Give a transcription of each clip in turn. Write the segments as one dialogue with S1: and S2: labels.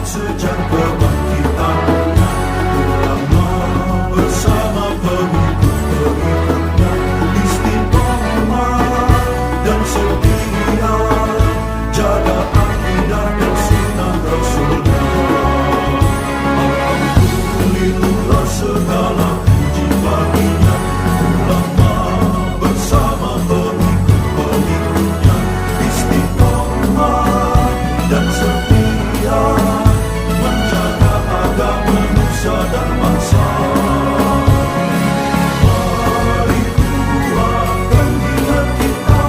S1: sejak kebangkitannya, ulama bersama pengikut-pengikutnya istiqomah dan setia, jaga akidah dan sunnah Rasulnya. Alhamdulillah segala puji baginya, ulama bersama pengikut-pengikutnya istiqomah dan setia, menjaga agama Nusa dan bangsa. Mari kuatkan niat kita,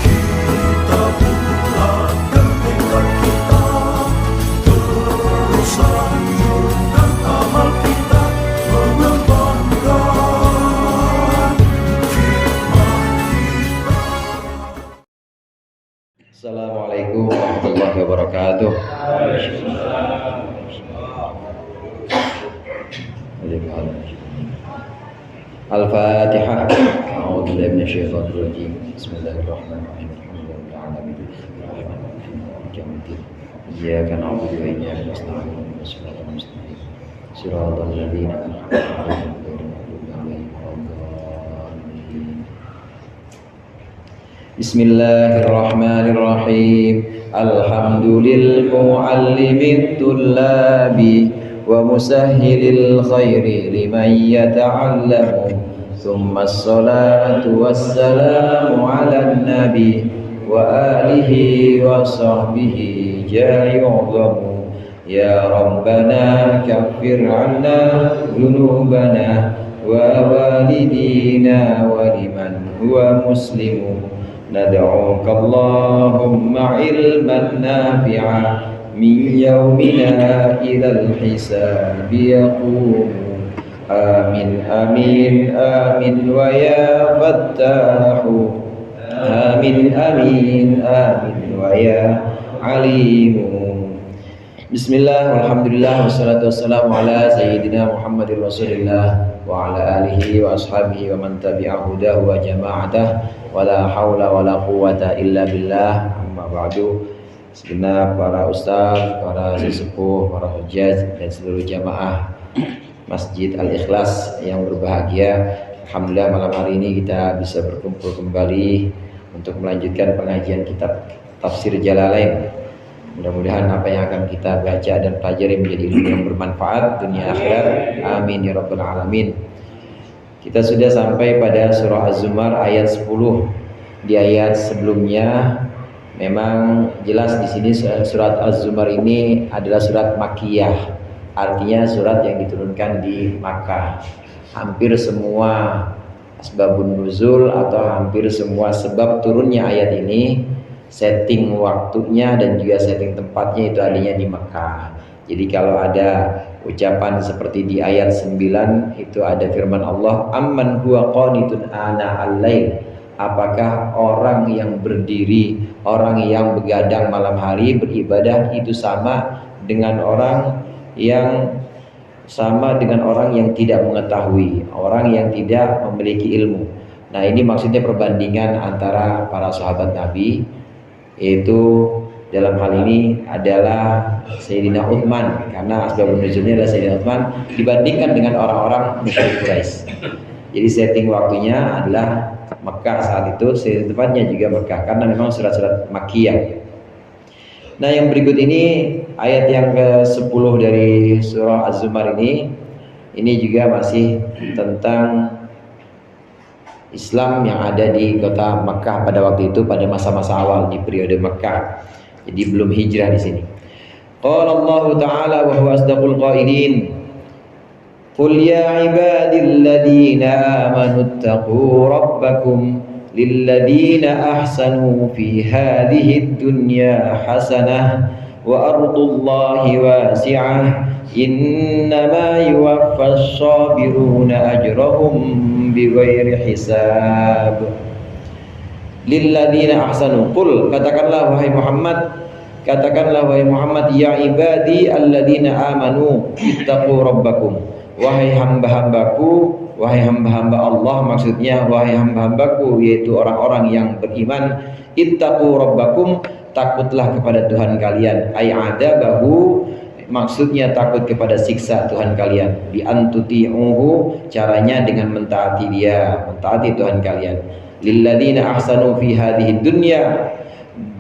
S1: kita bulatkan tekad kita, terus lanjutkan amal kita, mengembangkan khidmat kita.
S2: Assalamualaikum warahmatullahi wabarakatuh. Al-Fatihah. A'udzu billahi minasyaitonir rajim. Bismillahirrahmanirrahim. Alhamdulillahi alamin. Iyyaka na'budu wa iyyaka nasta'in. Shiratal mustaqim. Shiratal ladzina an'amta 'alaihim ghairil maghdubi 'alaihim waladdallin. Bismillahirrahmanirrahim. Alhamdulil muallimit tullabi wa musahhilil khairi liman yata'allamu. Thumma as-salatu wassalamu 'alan nabi wa alihi wa sahbihi jayu'zamu. Ya Rabbana kaffir 'anna dhunubana wa walidina wa liman huwa muslimu. Nad'uka Allahumma ilman nafi'a min yawmina ilal hisabi yaqumu. Amin amin amin wa ya fattahu. Amin amin amin wa ya alimu. Bismillah, alhamdulillah, wassalatu wassalamu ala sayyidina Muhammadin Rasulillah wa ala alihi wa ashabihi wa man tabi'ahu hudahu wa jama'atah wa la hawla wa la quwwata illa billah. Amma ba'du. Segenap para ustaz, para sesepuh, para hujjaj dan seluruh jamaah Masjid Al-Ikhlas yang berbahagia, alhamdulillah malam hari ini kita bisa berkumpul kembali untuk melanjutkan pengajian kitab Tafsir Jalalain. Mudah-mudahan apa yang akan kita baca dan pelajari menjadi ilmu yang bermanfaat dunia akhirat. Amin ya rabbal alamin. Kita sudah sampai pada surah Az-Zumar ayat 10. Di ayat sebelumnya memang jelas di sini surat Az-Zumar ini adalah surat Makkiyah. Artinya surat yang diturunkan di Makkah. Hampir semua asbabun nuzul atau hampir semua sebab turunnya ayat ini, setting waktunya dan juga setting tempatnya itu adanya di Mekah. Jadi kalau ada ucapan seperti di ayat 9 itu ada firman Allah, amman huwa qanitun ana al-lail. Apakah orang yang berdiri, orang yang begadang malam hari beribadah itu sama dengan orang yang tidak mengetahui, orang yang tidak memiliki ilmu. Nah, ini maksudnya perbandingan antara para sahabat Nabi, yaitu dalam hal ini adalah Sayyidina Uthman, karena asbabun nuzulnya adalah Sayyidina Uthman dibandingkan dengan orang-orang musyrik Quraisy. Jadi setting waktunya adalah Mekah saat itu, setting tempatnya juga Mekah karena memang surat-surat Makkiyah. Nah, yang berikut ini ayat yang ke-10 dari surah Az-Zumar ini juga masih tentang Islam yang ada di kota Makkah pada waktu itu, pada masa-masa awal di periode Makkah. Jadi belum hijrah di sini. Qala Allah Ta'ala wa huwa asdaqul qailin. Qul ya ibadilladzina amanu ittaqu rabbakum lilladzina ahsanu fi hadhihi dunya hasanah wa ardullahi wasi'ah innama yuwaffas sabiruna ajrahum bighairi hisab. Lilladzina ahsanu, qul, katakanlah wahai Muhammad, ya ibadi alladzina amanu ittaqu rabbakum, wahai hamba-hambaku, wahai hamba-hamba Allah, maksudnya wahai hamba-hambaku yaitu orang-orang yang beriman, ittaqu rabbakum, takutlah kepada Tuhan kalian, ay adabahu, Maksudnya takut kepada siksa Tuhan kalian. Bi antuti'uhu, caranya dengan mentaati dia, mentaati Tuhan kalian. Lilladzina ahsanu fi hadhihi dunya,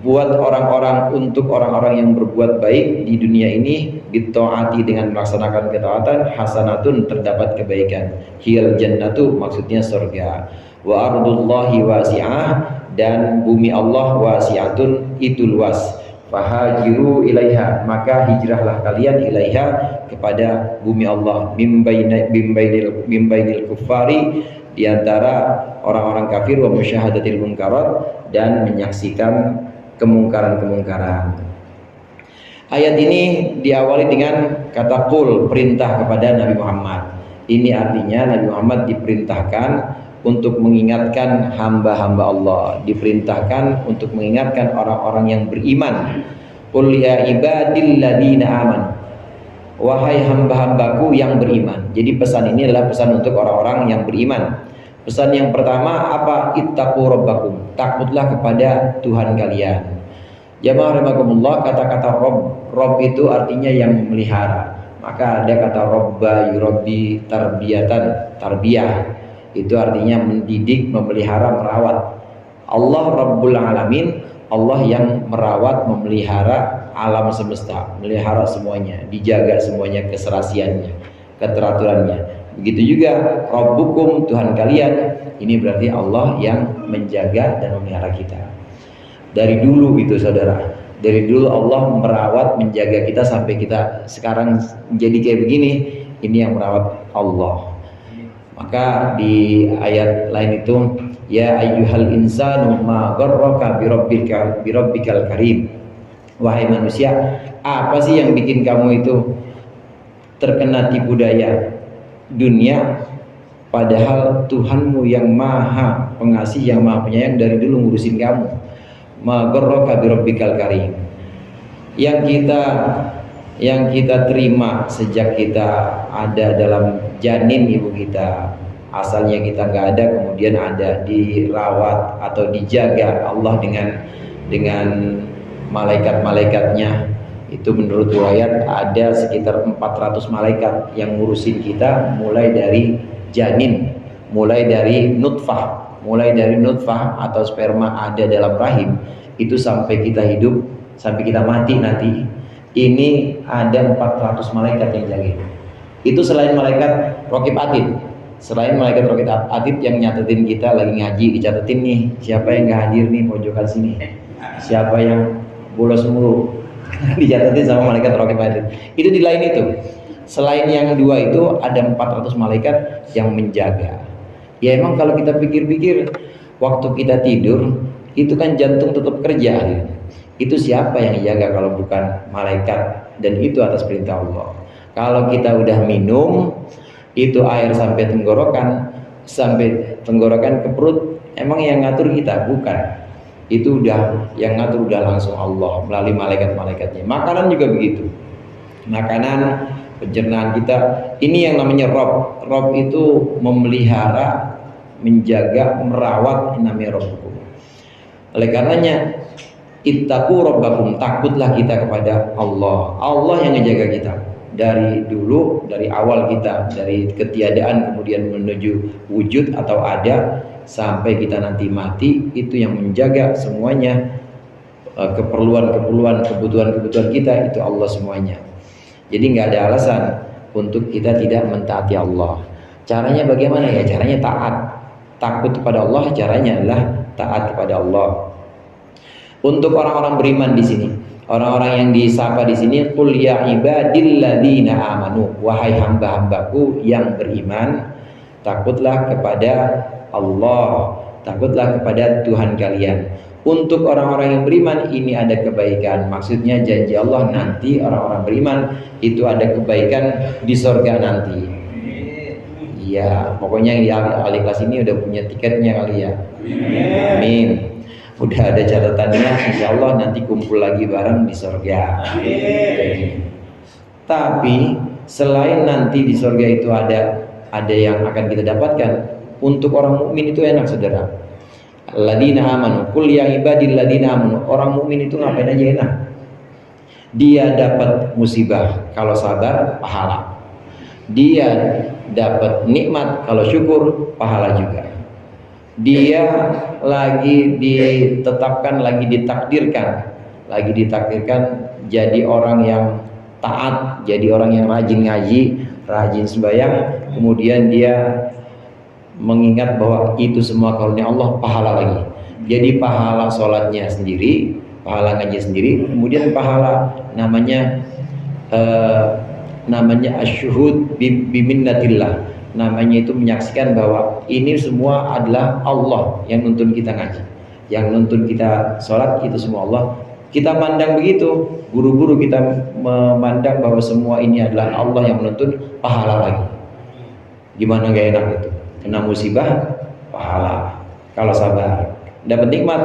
S2: buat orang-orang, untuk orang-orang yang berbuat baik di dunia ini, bittaati, dengan melaksanakan ketaatan, hasanatun, terdapat kebaikan. Hiyal jannatu, maksudnya surga. Wa ardullahi wasi'ah, dan bumi Allah wasi'atun, itu luas. Fahajiru ilaiha, maka hijrahlah kalian ilaiha, kepada bumi Allah. Mimbainil kuffari, diantara orang-orang kafir, wa musyahadatil munkarat, dan menyaksikan kemungkaran-kemungkaran. Ayat ini diawali dengan kata qul, perintah kepada Nabi Muhammad. Ini artinya Nabi Muhammad diperintahkan untuk mengingatkan hamba-hamba Allah, diperintahkan untuk mengingatkan orang-orang yang beriman. Qul ya ibadilladzina amanu, wahai hamba-hambaku yang beriman. Jadi pesan ini adalah pesan untuk orang-orang yang beriman. Pesan yang pertama apa? Ittaqu rabbakum, takutlah kepada Tuhan kalian. Jamaah rahimakumullah, kata-kata Rob itu artinya yang memelihara. Maka ada kata robba yurabbi tarbiyatan, tarbiyah, itu artinya mendidik, memelihara, merawat. Allah Rabbul Alamin, Allah yang merawat, memelihara alam semesta, melihara semuanya, dijaga semuanya, keserasiannya, keteraturannya. Begitu juga Rabbukum, Tuhan kalian, ini berarti Allah yang menjaga dan memelihara kita. Dari dulu itu saudara, dari dulu Allah merawat, menjaga kita sampai kita sekarang jadi kayak begini, ini yang merawat Allah. Maka di ayat lain itu, ya ayyuhal insanu ma gharraka birabbikal karim. Wahai manusia, apa sih yang bikin kamu itu terkena tipu daya dunia, padahal Tuhanmu yang maha pengasih, yang maha penyayang, dari dulu ngurusin kamu. Ma gharraka birabbikal karim. Yang kita terima sejak kita ada dalam janin ibu kita, asalnya kita nggak ada, kemudian ada, dirawat atau dijaga Allah dengan malaikat-malaikatnya. Itu menurut riwayat ada sekitar 400 malaikat yang ngurusin kita, mulai dari janin, mulai dari nutfah atau sperma ada dalam rahim, itu sampai kita hidup, sampai kita mati nanti. Ini ada 400 malaikat yang jaga. Itu selain malaikat Raqib Atid. Selain malaikat Raqib Atid yang nyatetin kita lagi ngaji, dicatetin nih siapa yang nggak hadir nih pojokan sini, siapa yang bolos mulu, dicatetin sama malaikat Raqib Atid. Itu di lain itu. Selain yang dua itu ada 400 malaikat yang menjaga. Ya emang kalau kita pikir-pikir, waktu kita tidur itu kan jantung tetap kerja gitu. Itu siapa yang jaga kalau bukan malaikat, dan itu atas perintah Allah. Kalau kita udah minum itu air sampai tenggorokan ke perut, emang yang ngatur kita? Bukan. Itu udah yang ngatur udah langsung Allah melalui malaikat-malaikatnya. Makanan juga begitu. Makanan, pencernaan kita, ini yang namanya Rob. Rob itu memelihara, menjaga, merawat, namanya Rabbukum. Oleh karenanya ittaqu rabbakum, takutlah kita kepada Allah. Allah yang ngejaga kita dari dulu, dari awal kita, dari ketiadaan kemudian menuju wujud atau ada, sampai kita nanti mati. Itu yang menjaga semuanya, kebutuhan kita itu Allah semuanya. Jadi nggak ada alasan untuk kita tidak mentaati Allah. Caranya bagaimana ya? Caranya taat, takut kepada Allah. Caranya adalah taat kepada Allah. Untuk orang-orang beriman di sini, orang-orang yang disapa di sini, qul ya ibadilladzina amanu, wahai hamba-hambaku yang beriman, takutlah kepada Allah, takutlah kepada Tuhan kalian. Untuk orang-orang yang beriman ini ada kebaikan. Maksudnya janji Allah nanti orang-orang beriman itu ada kebaikan di surga nanti. Iya, pokoknya yang di ahli kelas ini udah punya tiketnya kali ya. Amin. Udah ada catatannya, insya Allah nanti kumpul lagi bareng di surga. Tapi selain nanti di surga itu ada yang akan kita dapatkan. Untuk orang mukmin itu enak saudara. Alladzina amanu, qul ya ibadil ladzina amanu. Orang mukmin itu ngapain aja enak. Dia dapat musibah kalau sabar, pahala. Dia dapat nikmat kalau syukur, pahala juga. Dia lagi ditetapkan, lagi ditakdirkan jadi orang yang taat, jadi orang yang rajin ngaji, rajin sembahyang, kemudian dia mengingat bahwa itu semua karunia Allah, pahala lagi. Jadi pahala sholatnya sendiri, pahala ngaji sendiri, kemudian pahala namanya asyuhud biminnatillah, namanya itu menyaksikan bahwa ini semua adalah Allah yang nuntun kita ngaji, yang nuntun kita sholat, itu semua Allah. Kita pandang begitu, guru-guru kita memandang bahwa semua ini adalah Allah yang menuntun, pahala lagi. Gimana gak enak itu? Kena musibah, pahala kalau sabar. Dapat nikmat,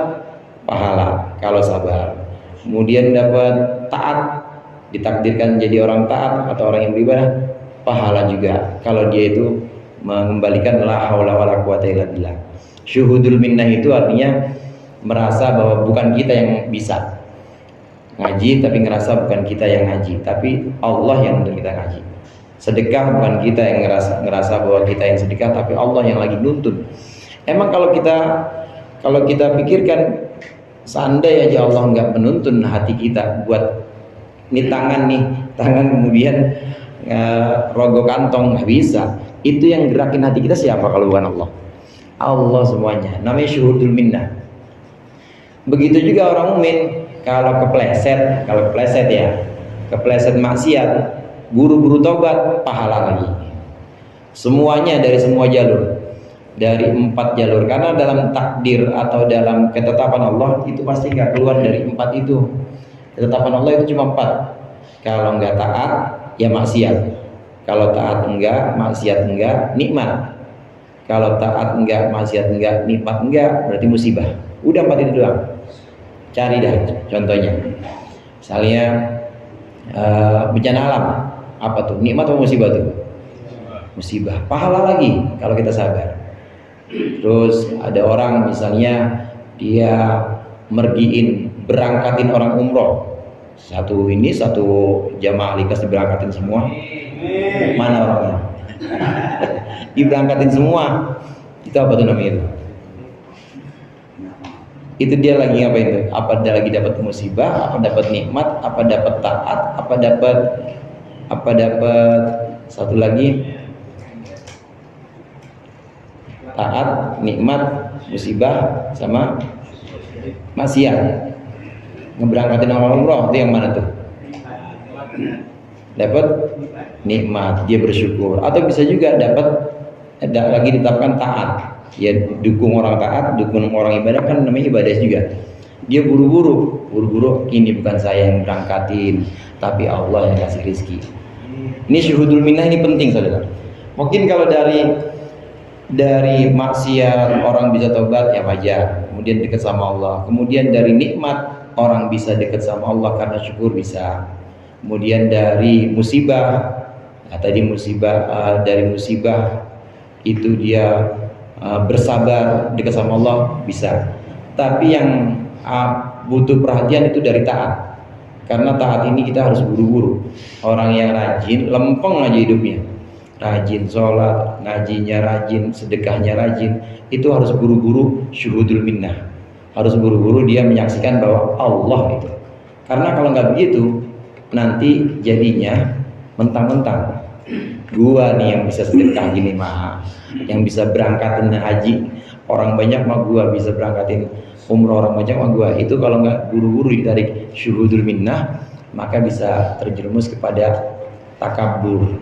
S2: pahala kalau sabar. Kemudian dapat taat, ditakdirkan jadi orang taat atau orang yang beribadah, pahala juga kalau dia itu mengembalikan la haula wala quwata illa billah. Syuhudul minnah itu artinya merasa bahwa bukan kita yang bisa ngaji, tapi ngerasa bukan kita yang ngaji, tapi Allah yang nuntun kita ngaji. Sedekah bukan kita yang ngerasa bahwa kita yang sedekah, tapi Allah yang lagi nuntun. Emang kalau kita pikirkan, seandainya aja Allah nggak menuntun hati kita buat ini tangan kemudian rogo kantong, nggak bisa. Itu yang gerakin hati kita siapa kalau bukan Allah? Allah semuanya. Namanya syuhudul minnah. Begitu juga orang mukmin kalau kepleset maksiat, buru-buru tobat, pahala lagi. Semuanya dari semua jalur, dari 4 jalur, karena dalam takdir atau dalam ketetapan Allah itu pasti nggak keluar dari 4 itu. Ketetapan Allah itu cuma 4. Kalau nggak taat ya maksiat, kalau taat enggak, maksiat enggak, nikmat. Kalau taat enggak, maksiat enggak, nikmat enggak, berarti musibah. Udah 4 itu doang. Cari dah contohnya. Misalnya bencana alam, apa tuh? Nikmat atau musibah tuh? Musibah. Pahala lagi kalau kita sabar. Terus ada orang misalnya dia berangkatin orang umroh. Satu jamaah likas diberangkatin semua. Mana orangnya? Diberangkatin semua. Itu apa tuh namanya itu? Itu dia lagi ngapain tuh? Apa dia lagi dapat musibah, apa dapat nikmat, apa dapat taat, apa dapat satu lagi taat, nikmat, musibah sama maksiat. Ngeberangkatin orang umroh itu yang mana tuh? Dapat nikmat, dia bersyukur. Atau bisa juga dapat lagi ditetapkan taat. Ya dukung orang taat, dukung orang ibadah, kan namanya ibadah juga. Dia buru-buru, ini bukan saya yang berangkatin, tapi Allah yang kasih rizki. Ini syuhudul minnah, ini penting saudara. Mungkin kalau dari maksiat orang bisa tobat ya wajar, kemudian dekat sama Allah. Kemudian dari nikmat orang bisa dekat sama Allah karena syukur bisa. Kemudian dari musibah, dari musibah itu dia bersabar dekat sama Allah bisa. Tapi yang butuh perhatian itu dari taat, karena taat ini kita harus buru-buru. Orang yang rajin, lempeng aja hidupnya, rajin sholat, ngajinya rajin, sedekahnya rajin, itu harus buru-buru syuhudul minnah, harus buru-buru dia menyaksikan bahwa Allah itu. Karena kalau nggak begitu nanti jadinya mentang-mentang gua nih yang bisa sedekah gini mah, yang bisa berangkatin haji orang banyak mah gua, bisa berangkatin umroh orang banyak mah gua. Itu kalau nggak buru-buru ditarik syuhudul minnah, maka bisa terjerumus kepada takabur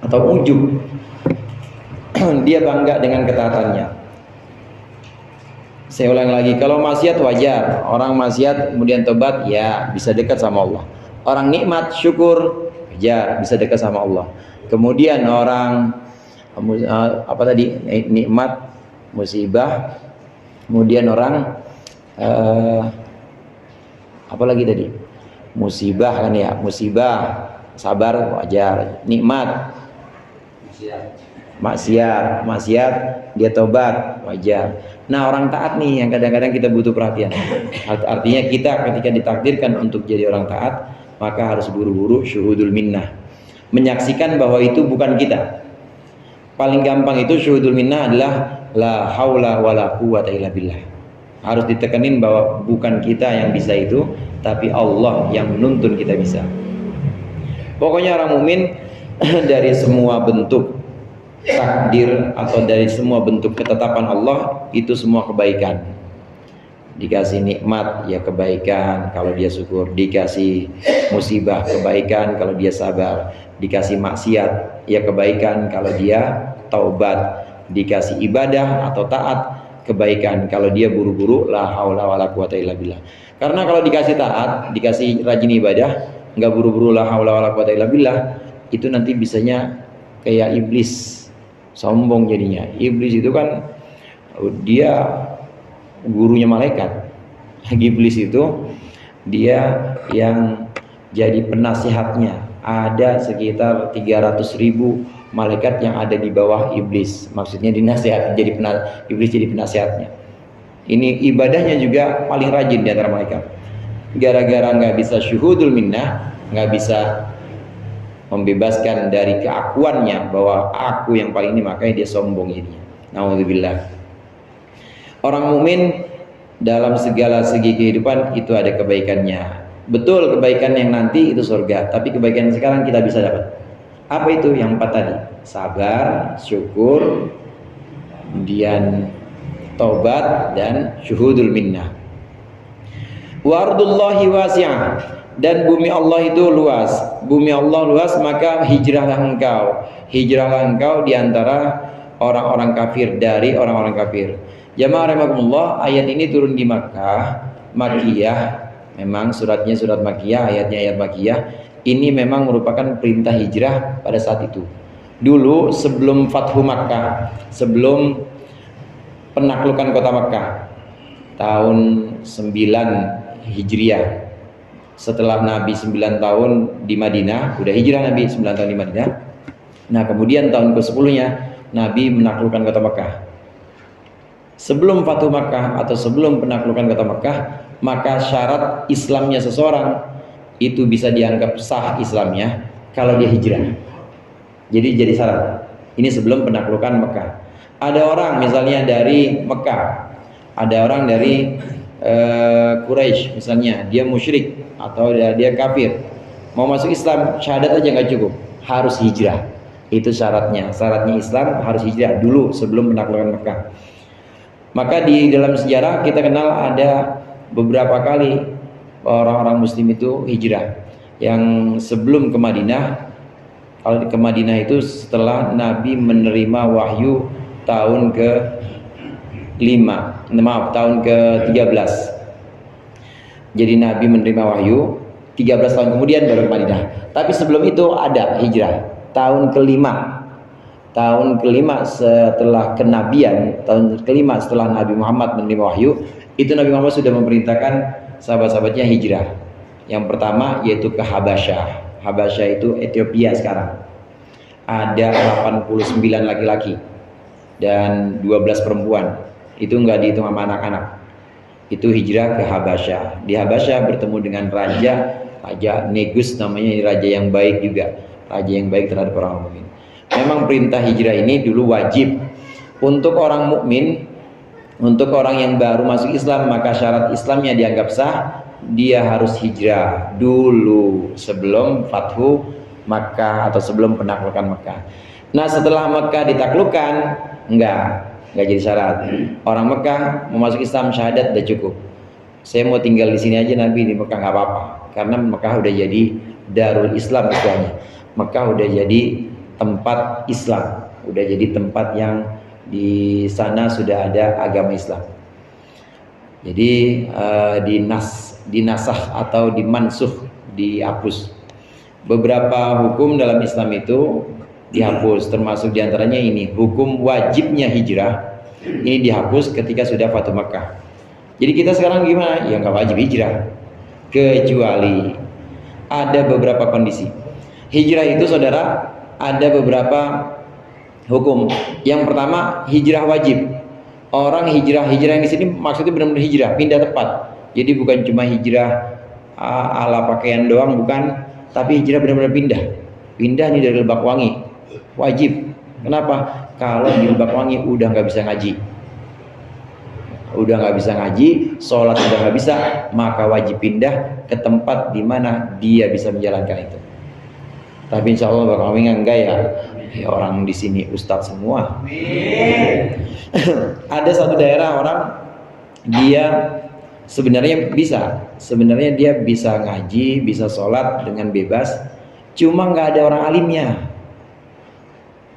S2: atau ujub. Dia bangga dengan ketaatannya. Saya ulang lagi, kalau maksiat wajar, orang maksiat kemudian tobat ya bisa dekat sama Allah. Orang nikmat syukur wajar, bisa dekat sama Allah. Kemudian orang nikmat, musibah, kemudian orang apa lagi tadi? Musibah kan ya, musibah, sabar wajar, nikmat, maksiat dia tobat wajar. Nah orang taat nih yang kadang-kadang kita butuh perhatian. Artinya kita ketika ditakdirkan untuk jadi orang taat, maka harus buru-buru syuhudul minnah, menyaksikan bahwa itu bukan kita. Paling gampang itu syuhudul minnah adalah la haula wala quwata illa billah. Harus ditekenin bahwa bukan kita yang bisa itu, tapi Allah yang menuntun kita bisa. Pokoknya orang mukmin dari semua bentuk takdir atau dari semua bentuk ketetapan Allah itu semua kebaikan. Dikasih nikmat ya kebaikan kalau dia syukur, dikasih musibah kebaikan kalau dia sabar, dikasih maksiat ya kebaikan kalau dia taubat, dikasih ibadah atau taat kebaikan kalau dia buru-buru la haula wala quwata illa billah. Karena kalau dikasih taat, dikasih rajin ibadah, nggak buru-buru la haula wala quwata illa billah, itu nanti bisanya kayak iblis, sombong jadinya. Iblis itu kan dia gurunya malaikat. Iblis itu dia yang jadi penasihatnya. Ada sekitar 300.000 malaikat yang ada di bawah iblis. Maksudnya dinasihat, iblis jadi penasihatnya. Ini ibadahnya juga paling rajin di antara malaikat. Gara-gara nggak bisa syuhudul minnah, nggak bisa membebaskan dari keakuannya bahwa aku yang paling ini, makanya dia sombong jadinya. Nauzubillah. Orang mukmin dalam segala segi kehidupan itu ada kebaikannya. Betul, kebaikan yang nanti itu surga, tapi kebaikan yang sekarang kita bisa dapat. Apa itu? Yang 4 tadi. Sabar, syukur, kemudian taubat dan syuhudul minnah. Wa ardullahi wasi'ah, dan bumi Allah itu luas. Bumi Allah luas, maka hijrahlah engkau. Hijrahlah engkau di antara orang-orang kafir, dari orang-orang kafir. Jamaah rahimakumullah, ayat ini turun di Makkah, Makkiyah. Memang suratnya surat Makkiyah, ayatnya ayat Makkiyah. Ini memang merupakan perintah hijrah pada saat itu. Dulu sebelum Fathu Makkah, sebelum penaklukan kota Makkah, tahun 9 Hijriah. Setelah Nabi 9 tahun di Madinah, udah hijrah Nabi 9 tahun di Madinah. Nah, kemudian tahun ke-10-nya Nabi menaklukkan kota Makkah. Sebelum Fathu Makkah atau sebelum penaklukan kota Makkah, maka syarat Islamnya seseorang itu bisa dianggap sah Islamnya kalau dia hijrah. Jadi syarat. Ini sebelum penaklukan Makkah. Ada orang misalnya dari Mekah, ada orang dari Quraisy misalnya, dia musyrik atau dia kafir, mau masuk Islam, syahadat aja nggak cukup, harus hijrah. Itu syaratnya. Syaratnya Islam harus hijrah dulu sebelum penaklukan Mekah. Maka di dalam sejarah kita kenal ada beberapa kali orang-orang muslim itu hijrah. Yang sebelum ke Madinah, kalau ke Madinah itu setelah Nabi menerima wahyu tahun tahun ke-13. Jadi Nabi menerima wahyu 13 tahun kemudian baru ke Madinah. Tapi sebelum itu ada hijrah tahun kelima. Tahun kelima setelah kenabian, tahun kelima setelah Nabi Muhammad menerima wahyu, itu Nabi Muhammad sudah memerintahkan sahabat-sahabatnya hijrah. Yang pertama yaitu ke Habasyah. Habasyah itu Ethiopia sekarang. Ada 89 laki-laki dan 12 perempuan. Itu enggak dihitung sama anak-anak. Itu hijrah ke Habasyah. Di Habasyah bertemu dengan Raja Negus, namanya raja yang baik juga. Raja yang baik terhadap orang mukmin. Memang perintah hijrah ini dulu wajib untuk orang mukmin, untuk orang yang baru masuk Islam, maka syarat Islamnya dianggap sah, dia harus hijrah dulu sebelum Fathu Makkah atau sebelum penaklukan Makkah. Nah, setelah Makkah ditaklukkan, enggak jadi syarat. Orang Makkah mau masuk Islam, syahadat udah cukup. Saya mau tinggal di sini aja Nabi, di Makkah nggak apa-apa, karena Makkah udah jadi Darul Islam istilahnya. Makkah udah jadi tempat Islam, udah jadi tempat yang di sana sudah ada agama Islam. Jadi dinasah atau dimansuh, dihapus. Beberapa hukum dalam Islam itu dihapus, termasuk diantaranya ini hukum wajibnya hijrah. Ini dihapus ketika sudah Fathu Makkah. Jadi kita sekarang gimana? Ya nggak wajib hijrah, kecuali ada beberapa kondisi. Hijrah itu saudara ada beberapa hukum. Yang pertama, hijrah wajib. Orang hijrah yang di sini maksudnya benar-benar hijrah, pindah tempat. Jadi bukan cuma hijrah ala pakaian doang bukan, tapi hijrah benar-benar pindah nih dari Lebakwangi, wajib. Kenapa? Kalau di Lebakwangi udah nggak bisa ngaji, sholat udah nggak bisa, maka wajib pindah ke tempat di mana dia bisa menjalankan itu. Tapi insya Allah Lebakwangi enggak ya, orang di sini ustadz semua. Ada satu daerah orang dia sebenarnya dia bisa ngaji, bisa sholat dengan bebas, cuma nggak ada orang alimnya.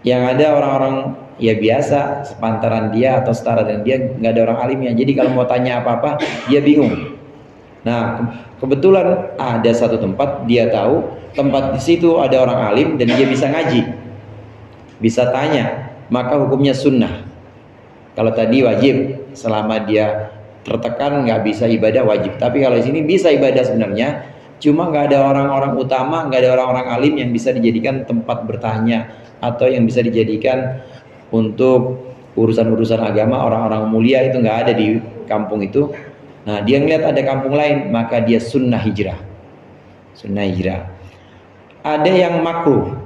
S2: Yang ada orang-orang ya biasa sepantaran dia atau setara dengan dia, nggak ada orang alimnya. Jadi kalau mau tanya apa-apa dia bingung. Nah, kebetulan ada satu tempat dia tahu, tempat di situ ada orang alim dan dia bisa ngaji, bisa tanya, maka hukumnya sunnah. Kalau tadi wajib, selama dia tertekan nggak bisa ibadah wajib. Tapi kalau di sini bisa ibadah sebenarnya, cuma nggak ada orang-orang utama, nggak ada orang-orang alim yang bisa dijadikan tempat bertanya atau yang bisa dijadikan untuk urusan-urusan agama. Orang-orang mulia itu nggak ada di kampung itu. Nah, dia ngeliat ada kampung lain, maka dia sunnah hijrah. Ada yang makruh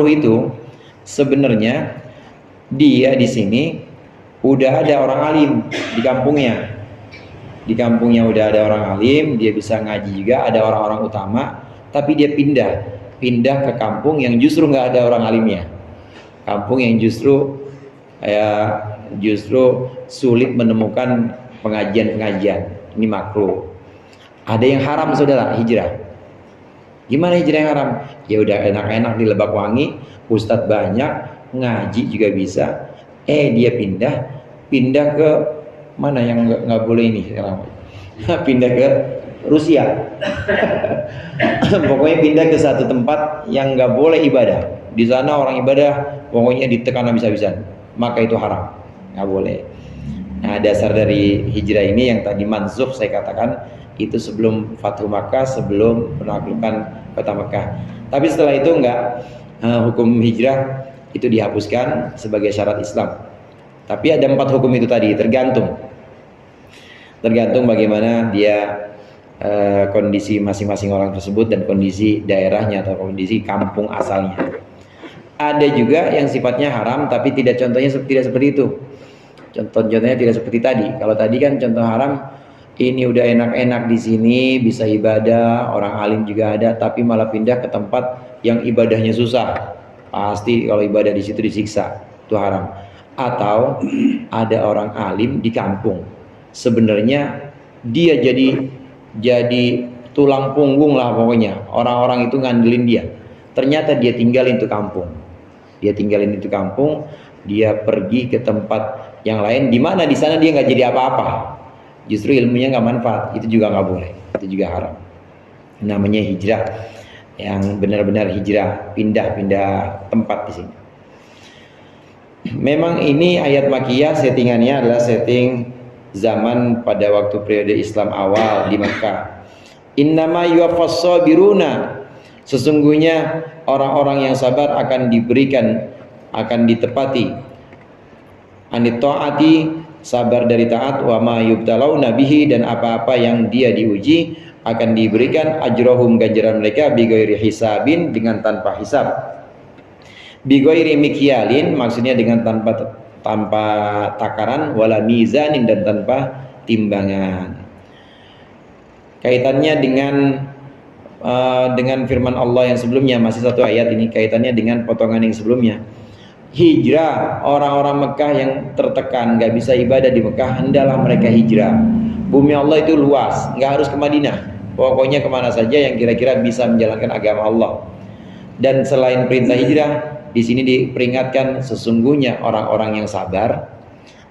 S2: itu sebenarnya dia di sini udah ada orang alim di kampungnya udah ada orang alim, dia bisa ngaji juga, ada orang-orang utama, tapi dia pindah ke kampung yang justru nggak ada orang alimnya, kampung yang justru sulit menemukan pengajian. Ini makruh. Ada yang haram saudara, hijrah. Gimana hijrah yang haram? Ya udah enak-enak di Lebakwangi, ustadz banyak, ngaji juga bisa. Dia pindah ke mana yang nggak boleh ini sekarang? Pindah ke Rusia. Pokoknya pindah ke satu tempat yang nggak boleh ibadah. Di sana orang ibadah pokoknya ditekan habis-habisan. Maka itu haram, nggak boleh. Nah, dasar dari hijrah ini yang tadi mansukh saya katakan itu sebelum Fathu Makkah, sebelum penaklukan kota Makkah. Tapi setelah itu enggak, hukum hijrah itu dihapuskan sebagai syarat Islam. Tapi ada 4 hukum itu tadi, tergantung bagaimana dia kondisi masing-masing orang tersebut dan kondisi daerahnya atau kondisi kampung asalnya. Ada juga yang sifatnya haram tapi tidak seperti itu. Contohnya tidak seperti tadi. Kalau tadi kan contoh haram, ini udah enak-enak di sini bisa ibadah, orang alim juga ada, tapi malah pindah ke tempat yang ibadahnya susah. Pasti kalau ibadah di situ disiksa, itu haram. Atau ada orang alim di kampung, sebenarnya dia jadi tulang punggung lah pokoknya. Orang-orang itu ngandelin dia. Ternyata dia tinggalin itu kampung. Dia pergi ke tempat yang lain, di mana di sana dia nggak jadi apa-apa. Justru ilmunya nggak manfaat, itu juga nggak boleh, itu juga haram. Namanya hijrah, yang benar-benar hijrah, pindah tempat di sini. Memang ini ayat Makkiyah, settingannya adalah setting zaman pada waktu periode Islam awal di Makkah. Innama yuwaffas sabiruna, sesungguhnya orang-orang yang sabar akan ditepati anit taati, sabar dari taat, wa ma yubtalauna bihi, dan apa-apa yang dia diuji akan diberikan ajrohum, ganjaran mereka, bighairi hisabin, dengan tanpa hisab, bighairi mikyalin, maksudnya dengan tanpa takaran, wala mizanin, dan tanpa timbangan. Kaitannya dengan firman Allah yang sebelumnya, masih satu ayat ini kaitannya dengan potongan yang sebelumnya. Hijrah orang-orang Mekah yang tertekan, nggak bisa ibadah di Mekah, hendaklah mereka hijrah. Bumi Allah itu luas, nggak harus ke Madinah, pokoknya kemana saja yang kira-kira bisa menjalankan agama Allah. Dan selain perintah hijrah, di sini diperingatkan sesungguhnya orang-orang yang sabar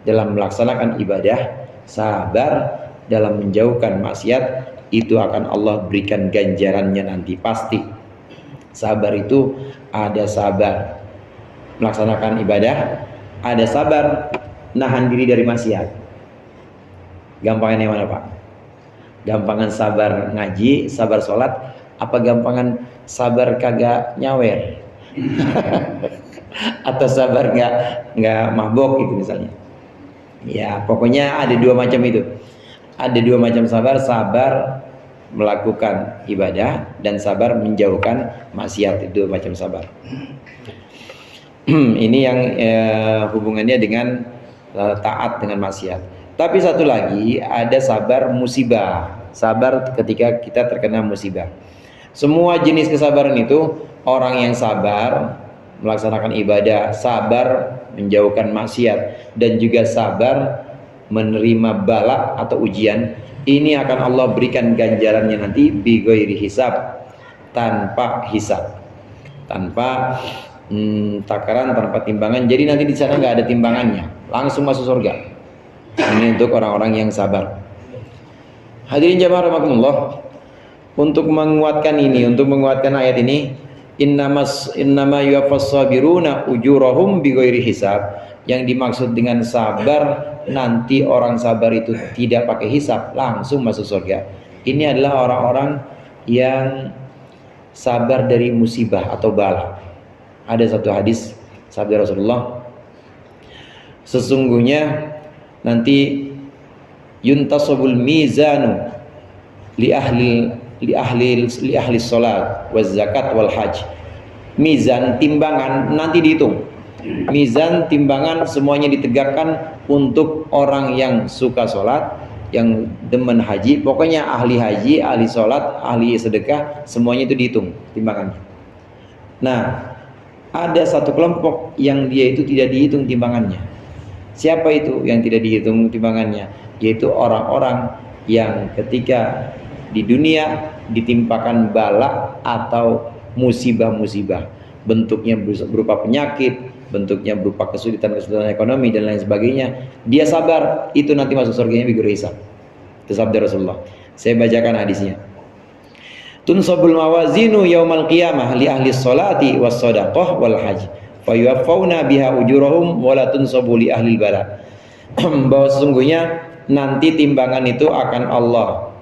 S2: dalam melaksanakan ibadah, sabar dalam menjauhkan maksiat, itu akan Allah berikan ganjarannya nanti pasti. Sabar itu ada sabar melaksanakan ibadah, ada sabar nahan diri dari maksiat. Gampangan yang mana Pak? Gampangan sabar ngaji, sabar sholat, apa gampangan sabar kagak nyawer? Atau sabar nggak mabok gitu misalnya? Ya pokoknya ada 2 macam itu. Ada 2 macam sabar melakukan ibadah dan sabar menjauhkan maksiat. Itu macam sabar. Ini yang hubungannya dengan taat dengan maksiat. Tapi satu lagi ada sabar musibah. Sabar ketika kita terkena musibah. Semua jenis kesabaran itu, orang yang sabar melaksanakan ibadah, sabar menjauhkan maksiat, dan juga sabar menerima bala atau ujian, ini akan Allah berikan ganjarannya nanti bi ghairi hisab, tanpa hisab, tanpa takaran, tanpa timbangan. Jadi nanti di sana nggak ada timbangannya, langsung masuk surga. Ini untuk orang-orang yang sabar. Hadirin jamaah rahimakumullah, untuk menguatkan ini, untuk menguatkan ayat ini, innama yuwaffas sabiruna ujurahum bighairi hisab. Yang dimaksud dengan sabar, nanti orang sabar itu tidak pakai hisab, langsung masuk surga. Ini adalah orang-orang yang sabar dari musibah atau bala. Ada satu hadis sabda Rasulullah, sesungguhnya nanti yuntasabul mizanu li ahli salat waz zakat wal hajj. Mizan, timbangan nanti dihitung. Mizan, timbangan semuanya ditegakkan untuk orang yang suka sholat, yang demen haji, pokoknya ahli haji, ahli sholat, ahli sedekah, semuanya itu dihitung timbangannya. Nah, ada satu kelompok yang dia itu tidak dihitung timbangannya. Siapa itu yang tidak dihitung timbangannya? Yaitu orang-orang yang ketika di dunia ditimpakan bala atau musibah-musibah, bentuknya berupa penyakit, bentuknya berupa kesulitan-kesulitan ekonomi dan lain sebagainya, dia sabar, itu nanti masuk surganya bighairi hisab. Itu sabda Rasulullah. Saya bacakan hadisnya. Tunsabul mawazinu yaumal qiyamah li ahli sholati was shadaqah wal hajj fayuwaffawna biha ujurahum wa la tunsabu li ahli bala. Bahwa sesungguhnya nanti timbangan itu akan Allah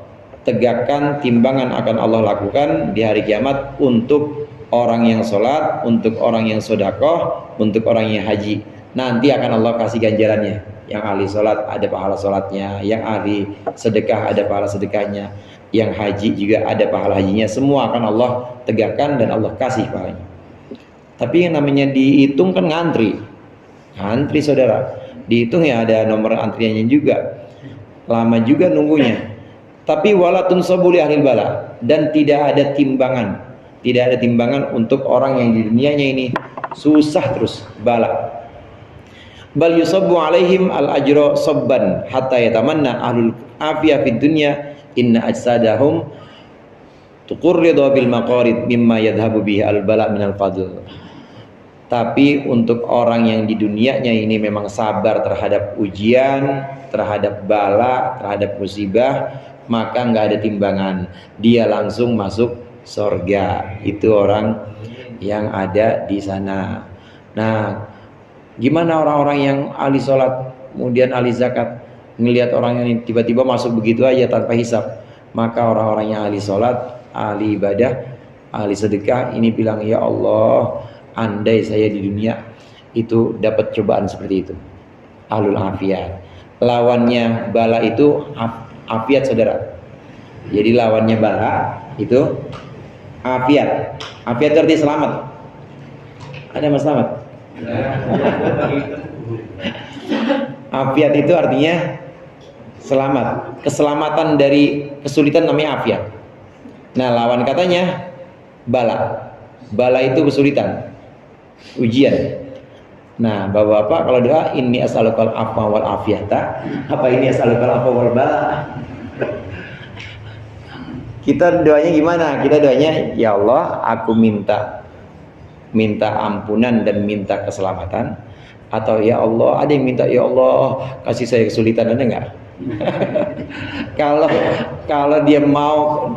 S2: tegakkan, timbangan akan Allah lakukan di hari kiamat untuk orang yang sholat, untuk orang yang sedekah, untuk orang yang haji. Nanti akan Allah kasih ganjarannya. Yang ahli sholat ada pahala sholatnya, yang ahli sedekah ada pahala sedekahnya, yang haji juga ada pahala hajinya. Semua akan Allah tegakkan dan Allah kasih pahalanya. Tapi yang namanya dihitung kan ngantri, saudara. Dihitung ya ada nomor antriannya juga, lama juga nunggunya. Tapi wala tunsabu li ahli bala, dan tidak ada timbangan untuk orang yang di dunianya ini susah terus bala. Bal yusabbu alaihim al ajra sabban hatta yatamanna ahlul afiyah fid dunya inna ajsadahum tuqurridu bil maqarid mimma yadhhabu bihi al bala min al fadl. Tapi untuk orang yang di dunianya ini memang sabar terhadap ujian, terhadap bala, terhadap musibah, maka nggak ada timbangan, dia langsung masuk surga. Itu orang yang ada di sana. Nah, gimana orang-orang yang ahli sholat, kemudian ahli zakat, ngelihat orang yang tiba-tiba masuk begitu aja tanpa hisab? Maka orang-orang yang ahli sholat, ahli ibadah, ahli sedekah ini bilang, ya Allah, andai saya di dunia itu dapat cobaan seperti itu. Ahlul afiyat. Lawannya bala itu afiat, saudara. Jadi lawannya bala itu afiat. Afiat arti selamat. Ada mas selamat? Afiat itu artinya selamat. Keselamatan dari kesulitan namanya afiat. Nah, lawan katanya bala. Bala itu kesulitan, ujian. Nah, Bapak-bapak kalau doa inni as'alukal afwa wal afiyata, apa ini as'alukal afwa wal bala? Kita doanya gimana? Kita doanya, ya Allah, aku minta ampunan dan minta keselamatan. Atau ya Allah, ada yang minta, ya Allah, kasih saya kesulitan, ada enggak? Kalau dia mau,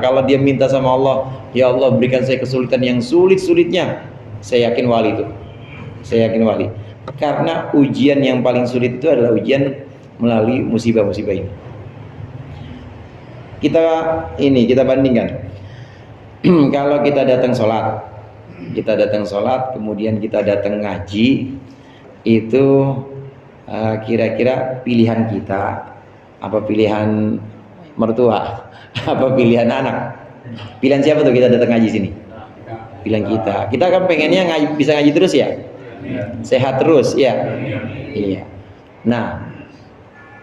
S2: kalau dia minta sama Allah, ya Allah berikan saya kesulitan yang sulit-sulitnya, saya yakin wali itu. Saya yakin wali. Karena ujian yang paling sulit itu adalah ujian melalui musibah-musibah ini. Kita bandingkan. Kalau kita datang sholat, kemudian kita datang ngaji, itu kira-kira pilihan kita apa pilihan mertua? Apa pilihan anak? Pilihan siapa tuh kita datang ngaji sini? Pilihan kita. Kita kan pengennya bisa ngaji terus ya, sehat terus ya. Iya. Nah,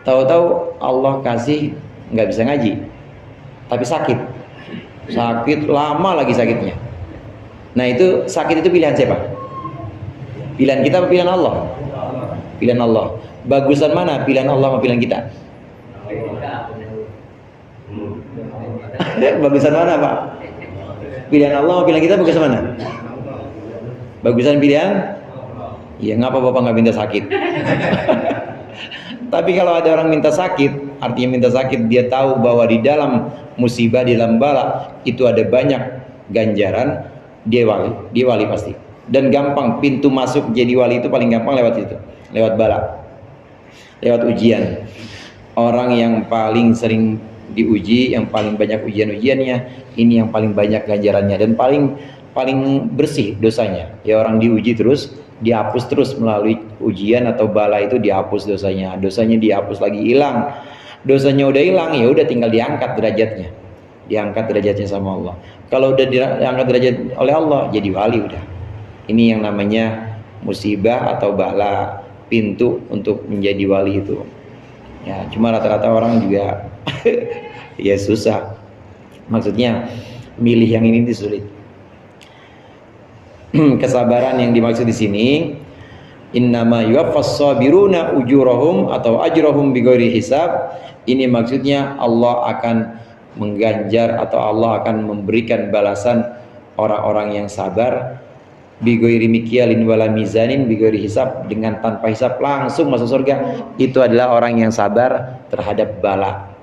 S2: tahu-tahu Allah kasih nggak bisa ngaji, tapi sakit lama lagi sakitnya. Nah itu sakit itu pilihan siapa? Pilihan kita apa pilihan Allah? Pilihan Allah. Bagusan mana? Pilihan Allah apa pilihan kita? Bagusan mana Pak? Pilihan Allah apa pilihan kita bagusan mana? Bagusan pilihan? Ya ngapa Bapak nggak minta sakit? Tapi kalau ada orang minta sakit, artinya minta sakit, dia tahu bahwa di dalam musibah, di dalam bala itu ada banyak ganjaran, dia wali pasti. Dan gampang, pintu masuk jadi wali itu paling gampang lewat itu, lewat bala, lewat ujian. Orang yang paling sering diuji, yang paling banyak ujian-ujiannya, ini yang paling banyak ganjarannya dan paling bersih dosanya. Ya orang diuji terus, dihapus terus melalui ujian atau bala itu, dihapus dosanya dihapus lagi, hilang. Dosanya udah hilang, ya udah tinggal diangkat derajatnya sama Allah. Kalau udah diangkat derajat oleh Allah, jadi wali udah. Ini yang namanya musibah atau bala, pintu untuk menjadi wali itu. Ya, cuma rata-rata orang juga ya susah. Maksudnya milih yang ini sulit. Kesabaran yang dimaksud di sini, innama yuwaffas sabiruna ujurahum atau ajrahum bighairi hisab. Ini maksudnya Allah akan mengganjar atau Allah akan memberikan balasan orang-orang yang sabar bighairi mikyalin wala mizanin, bighairi hisab, dengan tanpa hisab langsung masuk surga. Itu adalah orang yang sabar terhadap bala,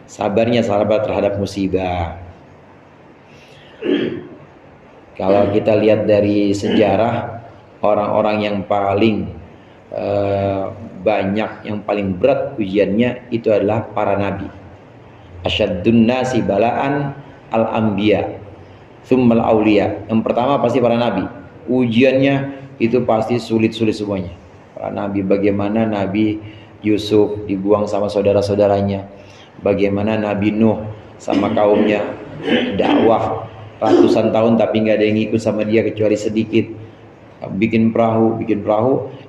S2: sabarnya sabar terhadap musibah. Kalau kita lihat dari sejarah, orang-orang yang paling banyak, yang paling berat ujiannya itu adalah para nabi. Asyaddun nasi bala'an al-anbiya tsummal auliya. Yang pertama pasti para nabi. Ujiannya itu pasti sulit-sulit semuanya. Para nabi, bagaimana Nabi Yusuf dibuang sama saudara-saudaranya, bagaimana Nabi Nuh sama kaumnya dakwah ratusan tahun tapi nggak ada yang ikut sama dia kecuali sedikit. Bikin perahu,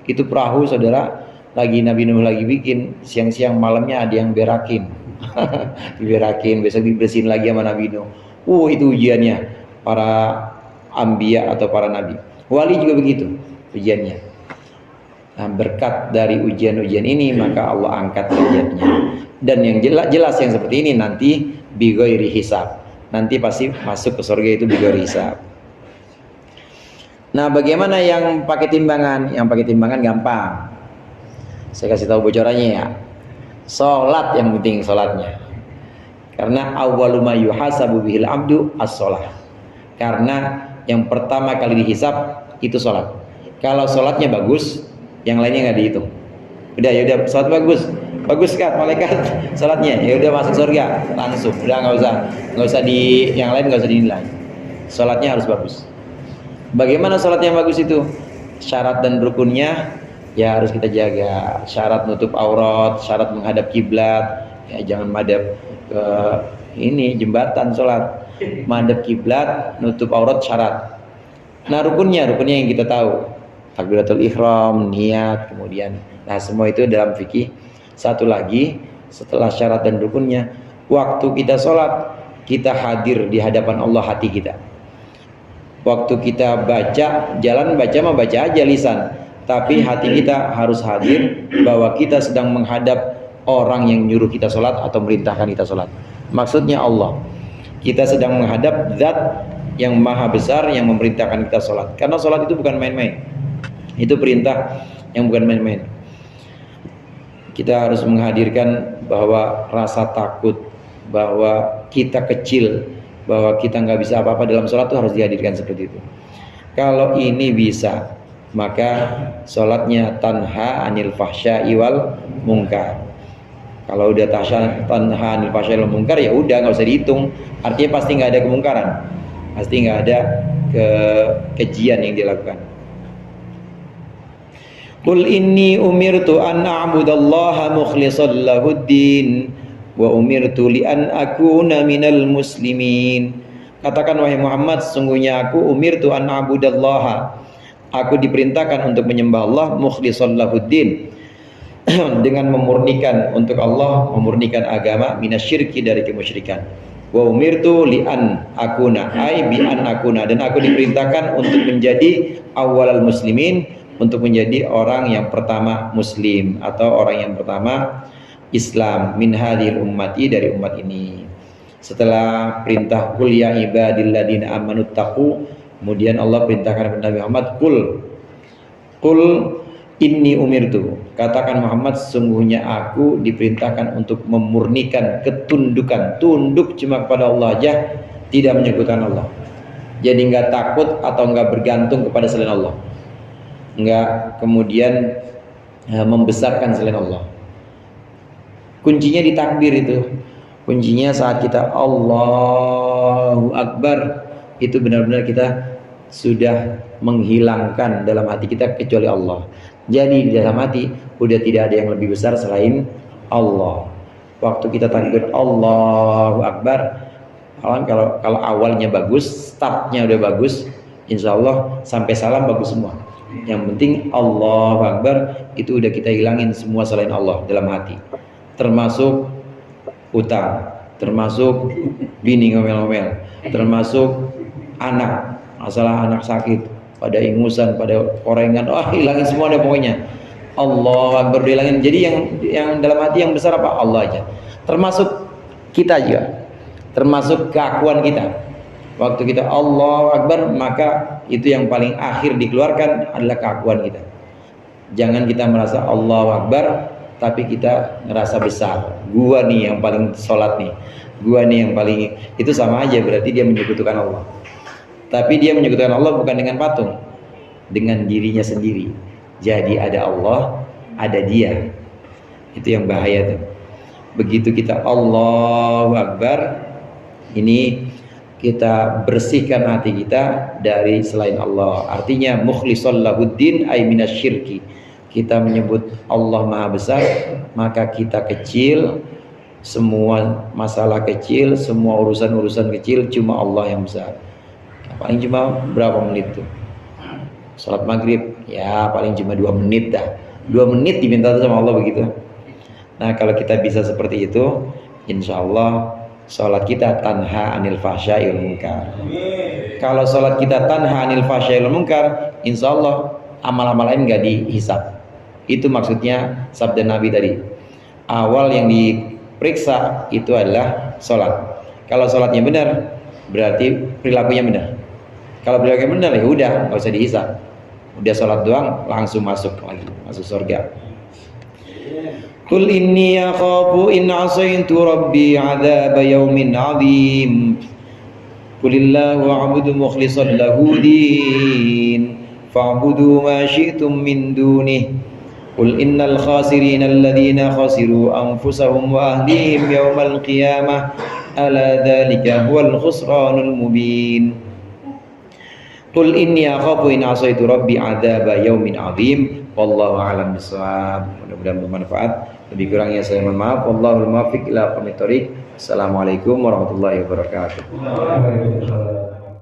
S2: itu perahu saudara, lagi Nabi Nuh lagi bikin, siang-siang malamnya ada yang berakin. Diberakin, besok dibersihin lagi sama Nabi Nuh. Itu ujiannya para anbiya atau para nabi. Wali juga begitu ujiannya. Nah, berkat dari ujian-ujian ini maka Allah angkat derajatnya. Dan yang jelas yang seperti ini nanti bighairi hisab. Nanti pasti masuk ke surga itu bighairi hisab. Nah, bagaimana yang pakai timbangan? Yang pakai timbangan gampang. Saya kasih tahu bocorannya ya. Salat yang penting, salatnya. Karena awwalu ma yuhasabu bihil abdu as-shalah. Karena yang pertama kali dihisab itu salat. Kalau salatnya bagus, yang lainnya nggak dihitung. Udah, ya udah, salat bagus kan malaikat salatnya, ya udah masuk surga langsung. Udah nggak usah di yang lain, nggak usah dinilai. Salatnya harus bagus. Bagaimana salat yang bagus itu? Syarat dan rukunnya ya harus kita jaga. Syarat nutup aurat, syarat menghadap kiblat, ya jangan madhab ke ini jembatan salat. Madhab kiblat, nutup aurat syarat. Nah, rukunnya yang kita tahu. Takbiratul ihram, niat, kemudian nah semua itu dalam fikih. Satu lagi setelah syarat dan rukunnya, waktu kita sholat kita hadir di hadapan Allah hati kita. Waktu kita baca, jalan baca mah baca aja lisan, tapi hati kita harus hadir bahwa kita sedang menghadap orang yang nyuruh kita sholat atau merintahkan kita sholat. Maksudnya Allah, kita sedang menghadap zat yang maha besar yang memerintahkan kita sholat. Karena sholat itu bukan main-main, itu perintah yang bukan main-main. Kita harus menghadirkan bahwa rasa takut, bahwa kita kecil, bahwa kita nggak bisa apa-apa dalam sholat itu harus dihadirkan seperti itu. Kalau ini bisa, maka sholatnya tanha anil fahsya'i wal munkar. Kalau udah tanha anil fahsya'i wal munkar, ya udah nggak usah dihitung. Artinya pasti nggak ada kemungkaran, pasti nggak ada kekejian yang dilakukan. Qul inni umirtu an a'budallaha mukhlishan lahuddin wa umirtu li an akuna minal muslimin. Katakan wahai Muhammad, sesungguhnya aku umirtu an a'budallaha. Aku diperintahkan untuk menyembah Allah mukhlishan lahuddin. Dengan memurnikan untuk Allah, memurnikan agama minasyirki dari kemusyrikan. Wa umirtu li an akuna ai bi an akuna, dan aku diperintahkan untuk menjadi awalal muslimin, untuk menjadi orang yang pertama muslim atau orang yang pertama Islam min hadhil ummati, dari umat ini. Setelah perintah qul ya ibadilladzina amanu taqu, kemudian Allah perintahkan kepada Nabi Muhammad qul inni umirtu, katakan Muhammad, sesungguhnya aku diperintahkan untuk memurnikan ketundukan, tunduk cuma kepada Allah aja, tidak menyekutukan Allah. Jadi nggak takut atau nggak bergantung kepada selain Allah, nggak kemudian membesarkan selain Allah. Kuncinya di takbir itu, kuncinya saat kita Allahu Akbar, itu benar-benar kita sudah menghilangkan dalam hati kita kecuali Allah. Jadi di dalam hati udah tidak ada yang lebih besar selain Allah. Waktu kita takbir Allahu Akbar, kalau awalnya bagus, startnya udah bagus, insya Allah sampai salam bagus semua. Yang penting Allahu Akbar, itu udah kita hilangin semua selain Allah dalam hati, termasuk utang, termasuk bini ngomel-ngomel, termasuk anak, masalah anak sakit, pada ingusan, pada korengan, hilangin semua deh pokoknya. Allahu Akbar dihilangin. Jadi yang dalam hati yang besar apa? Allah aja. Termasuk kita juga, termasuk keakuan kita. Waktu kita Allahu Akbar, maka itu yang paling akhir dikeluarkan adalah keakuan kita. Jangan kita merasa Allahu Akbar tapi kita ngerasa besar. Gua nih yang paling sholat nih, gua nih yang paling, itu sama aja berarti dia menyekutukan Allah. Tapi dia menyekutukan Allah bukan dengan patung, dengan dirinya sendiri. Jadi ada Allah, ada dia. Itu yang bahaya tuh. Begitu kita Allahu Akbar, ini kita bersihkan hati kita dari selain Allah. Artinya mukhlishan lahuddin ay minasyirki. Kita menyebut Allah Maha Besar, maka kita kecil, semua masalah kecil, semua urusan-urusan kecil, cuma Allah yang besar. Paling cuma berapa menit tuh? Salat maghrib, ya paling cuma 2 menit dah. 2 menit diminta sama Allah begitu. Nah kalau kita bisa seperti itu, insya Allah salat kita tanha anil fahsyail munkar. Kalau salat kita tanha anil fahsyail munkar, insya Allah amal-amal lain nggak dihisab. Itu maksudnya sabda Nabi tadi. Awal yang diperiksa itu adalah salat. Kalau salatnya benar, berarti perilakunya benar. Kalau perilakunya benar, ya udah nggak usah dihisab. Udah salat doang langsung masuk lagi, masuk surga. Qul inni akhafu in asaitu rabbi adzab yaumin adzim. Qulillahu a'budu mukhlishan lahu din. Fa'budu ma syi'tum min dunih. Qul innal khasirina alladhina khasiru anfusahum wa ahlihim yaumal qiyamah. Ala dzalika huwal khusranul mubin. Qul inni akhafu in asaitu rabbi adzab yaumin adzim. Wallahu a'lam bishawab. Mudah-mudahan bermanfaat. Lebih kurangnya saya mohon maaf. Wallahul muwaffiq ila aqwamit thoriq. Assalamualaikum warahmatullahi wabarakatuh.